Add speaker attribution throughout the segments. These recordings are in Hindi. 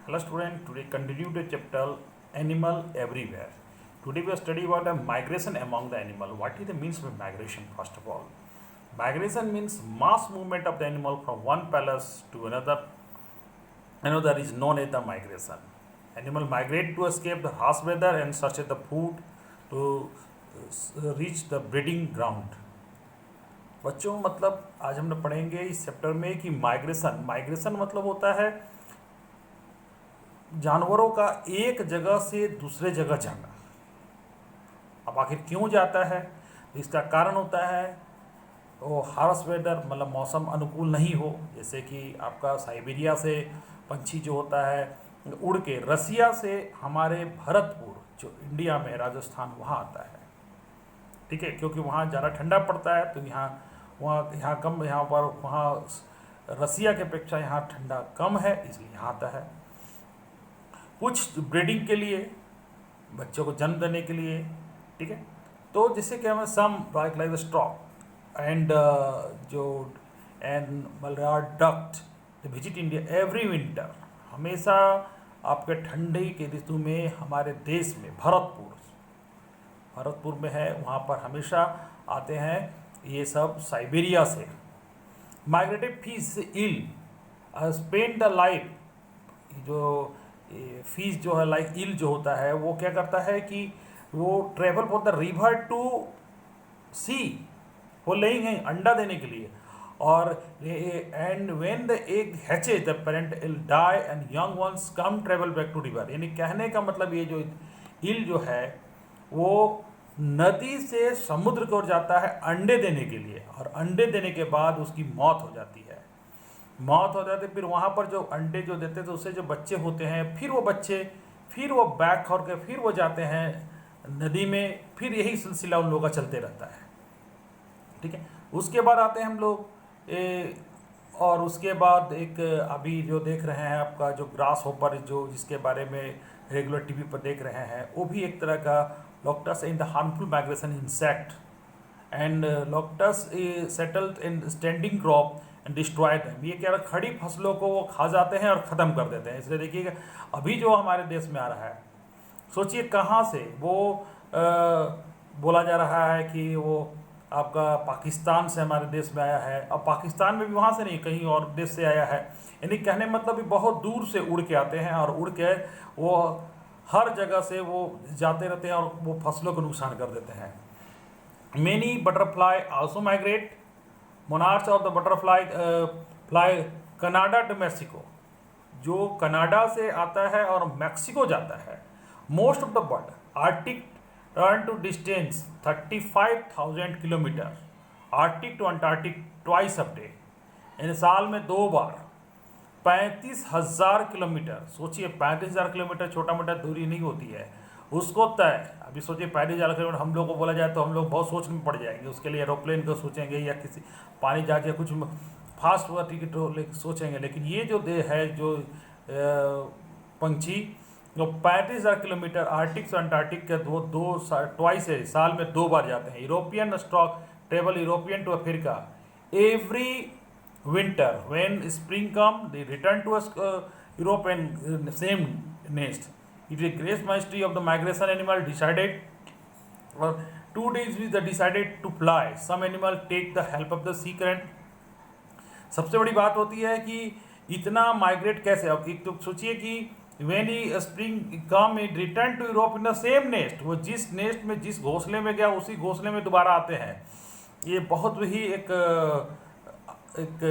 Speaker 1: Hello student, today continue the chapter Animal Everywhere. Today we are studying about the migration among the animal. What is the means of migration first of all? Migration means mass movement of the animal from one place to another. Another is known as the migration. Animal migrate to escape the harsh weather and search the food to reach the breeding ground. बच्चों मतलब आज हम लोग पढ़ेंगे इस चैप्टर में कि माइग्रेशन मतलब होता है जानवरों का एक जगह से दूसरे जगह जाना। अब आखिर क्यों जाता है, इसका कारण होता है वो हार्श वेदर मतलब मौसम अनुकूल नहीं हो, जैसे कि आपका साइबेरिया से पंछी जो होता है उड़ के रसिया से हमारे भरतपुर जो इंडिया में राजस्थान वहाँ आता है, ठीक है, क्योंकि वहाँ ज़्यादा ठंडा पड़ता है तो यहाँ कम, यहाँ पर वहाँ रसिया के अपेक्षा यहाँ ठंडा कम है इसलिए यहाँ आता है। कुछ ब्रीडिंग के लिए, बच्चों को जन्म देने के लिए, ठीक है। तो जैसे कि हमें some like the stork and जो and mallard duck the visit India every winter, हमेशा आपके ठंडी के ऋतु में हमारे देश में भरतपुर में है, वहाँ पर हमेशा आते हैं ये सब साइबेरिया से। Migrative fish eel spend the life, जो फिश जो है लाइक इल जो होता है वो क्या करता है कि वो travel for the river to sea for laying अंडा देने के लिए, और and when the egg hatches the parent eel die and young ones come travel back to river. यानी कहने का मतलब ये जो इल जो है वो नदी से समुद्र की ओर जाता है अंडे देने के लिए, और अंडे देने के बाद उसकी मौत हो जाती है। फिर वहाँ पर जो अंडे जो देते थे उससे जो बच्चे होते हैं, फिर वो बैक करके फिर वो जाते हैं नदी में, फिर यही सिलसिला उन लोगों का चलते रहता है, ठीक है। उसके बाद आते हैं हम लोग और उसके बाद एक अभी जो देख रहे हैं आपका जो ग्रास होपर, जो जिसके बारे में रेगुलर टीवी पर देख रहे हैं, वो भी एक तरह का locusts in the harmful migration insect and locusts settled in standing crop and destroy them. ये क्या, खड़ी फसलों को वो खा जाते हैं और ख़त्म कर देते हैं। इसलिए देखिएगा अभी जो हमारे देश में आ रहा है, सोचिए कहाँ से वो बोला जा रहा है कि वो आपका पाकिस्तान से हमारे देश में आया है। अब पाकिस्तान में भी वहाँ से नहीं, कहीं और देश से आया है। यानी कहने मतलब भी बहुत दूर से उड़ के आते हैं और उड़ के वो हर जगह से वो जाते रहते हैं और वो फसलों को नुकसान कर देते हैं। Many butterfly also migrate. Monarch of the butterfly fly Canada to Mexico, जो कनाडा से आता है और मैक्सिको जाता है। Most of the bird Arctic tern to distance 35,000 kilometre, Arctic to Antarctic twice a day, यानी साल में 2 बार 35,000 किलोमीटर। सोचिए 35,000 किलोमीटर छोटा मोटा दूरी नहीं होती है, उसको तय। अभी सोचिए 35,000 किलोमीटर हम लोग को बोला जाए तो हम लोग बहुत सोच में पड़ जाएंगे, उसके लिए एरोप्लेन को सोचेंगे या किसी पानी जहाज या कुछ फास्ट हुआ टिकट सोचेंगे। लेकिन ये जो है जो पंछी जो 35,000 किलोमीटर आर्टिक से अंटार्कटिक के ट्वाइस है, साल में 2 बार जाते हैं। European stork travel European to Africa every winter. When spring come, they return to Europe and same nest. It is a great mystery of the migration animal decided, or 2 days with the decided to fly. Some animal take the help of the sea current. सबसे बड़ी बात होती है कि इतना माइग्रेट कैसे। अब एक तो सोचिए कि when spring come, it return to Europe in the same nest. वो जिस नेस्ट में जिस घोंसले में गया उसी घोंसले में दोबारा आते हैं। ये बहुत ही एक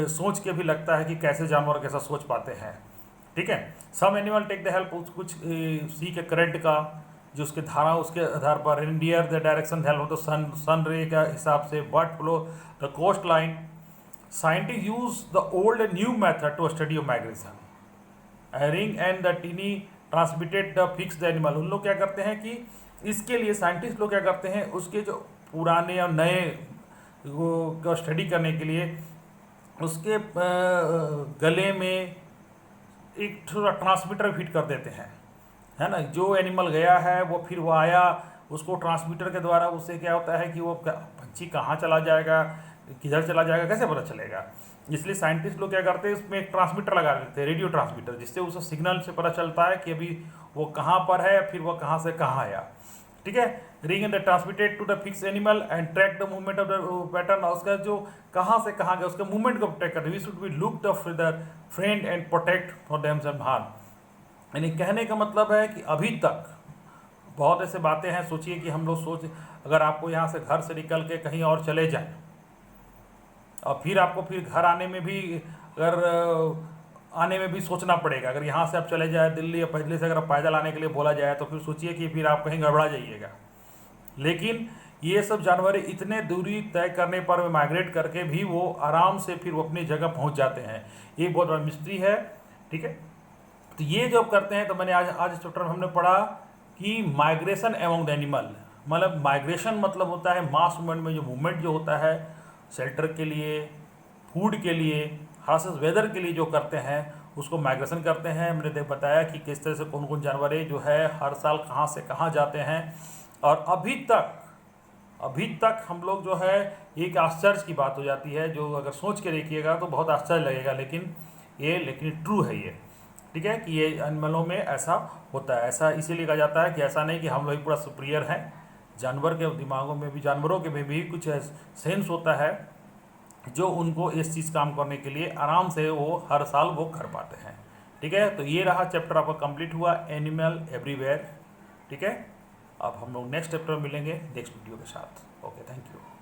Speaker 1: सोच के भी लगता है कि कैसे जानवर कैसा सोच पाते हैं, ठीक है। Some animal take the help, कुछ सी के करंट का जो उसके धारा उसके आधार पर, इंडियर the direction help of the sun ray का हिसाब से, bird follow the coastline. Scientist use the old and new method to study of migration, ring and the tiny transmitted the fix the animal. उन लोग क्या करते हैं कि इसके लिए साइंटिस्ट लोग क्या करते हैं, उसके जो पुराने और नए को स्टडी करने के लिए उसके गले में एक थोड़ा ट्रांसमीटर फिट कर देते हैं, है ना। जो एनिमल गया है वो फिर वो आया, उसको ट्रांसमीटर के द्वारा उससे क्या होता है कि वो पंछी कहाँ चला जाएगा, किधर चला जाएगा, कैसे पता चलेगा। इसलिए साइंटिस्ट लोग क्या करते हैं, इसमें एक ट्रांसमीटर लगा देते हैं, रेडियो ट्रांसमीटर, जिससे उसे सिग्नल से पता चलता है कि अभी वो कहाँ पर है, फिर वो कहाँ से कहाँ आया। ठीक है, ring in the transmitted to the fix animal and track the movement of the pattern, उसका जो कहाँ से कहाँ गया उसके मूवमेंट को ट्रैक करते, we should be looked of the friend and protect for them self harm. यानी कहने का मतलब है कि अभी तक बहुत ऐसे बातें हैं, सोचिए कि हम लोग अगर आपको यहाँ से घर से निकल के कहीं और चले जाए और फिर आपको फिर घर आने में भी आने में भी सोचना पड़ेगा, अगर यहाँ से आप चले जाए दिल्ली या पहले से अगर आप पैदल आने के लिए बोला जाए तो फिर सोचिए कि फिर आप कहीं गड़बड़ा जाइएगा। लेकिन ये सब जानवर इतने दूरी तय करने पर माइग्रेट करके भी वो आराम से फिर वो अपनी जगह पहुँच जाते हैं, ये बहुत बड़ा मिस्ट्री है। ठीक है, तो ये जब करते हैं तो मैंने आज इस चैप्टर में हमने पढ़ा कि माइग्रेशन एमंग द एनिमल, मतलब माइग्रेशन मतलब होता है मास मूवमेंट में जो मूवमेंट जो होता है शेल्टर के लिए, फूड के लिए, खासकर वेदर के लिए जो करते हैं उसको माइग्रेशन करते हैं। मैंने बताया कि किस तरह से कौन कौन जानवर जो है हर साल कहाँ से कहाँ जाते हैं। और अभी तक हम लोग जो है, एक आश्चर्य की बात हो जाती है, जो अगर सोच के देखिएगा तो बहुत आश्चर्य लगेगा, लेकिन ट्रू है ये। ठीक है, कि ये एनिमलों में ऐसा होता है। ऐसा इसीलिए कहा जाता है कि ऐसा नहीं कि हम लोग पूरा सुपीरियर हैं, जानवर के दिमागों में भी, जानवरों के में भी कुछ सेंस होता है जो उनको इस चीज़ काम करने के लिए आराम से वो हर साल वो कर पाते हैं। ठीक है, तो ये रहा चैप्टर आपका कंप्लीट हुआ, एनिमल एवरीवेयर। ठीक है, अब हम लोग नेक्स्ट चैप्टर में मिलेंगे नेक्स्ट वीडियो के साथ। Okay, thank you.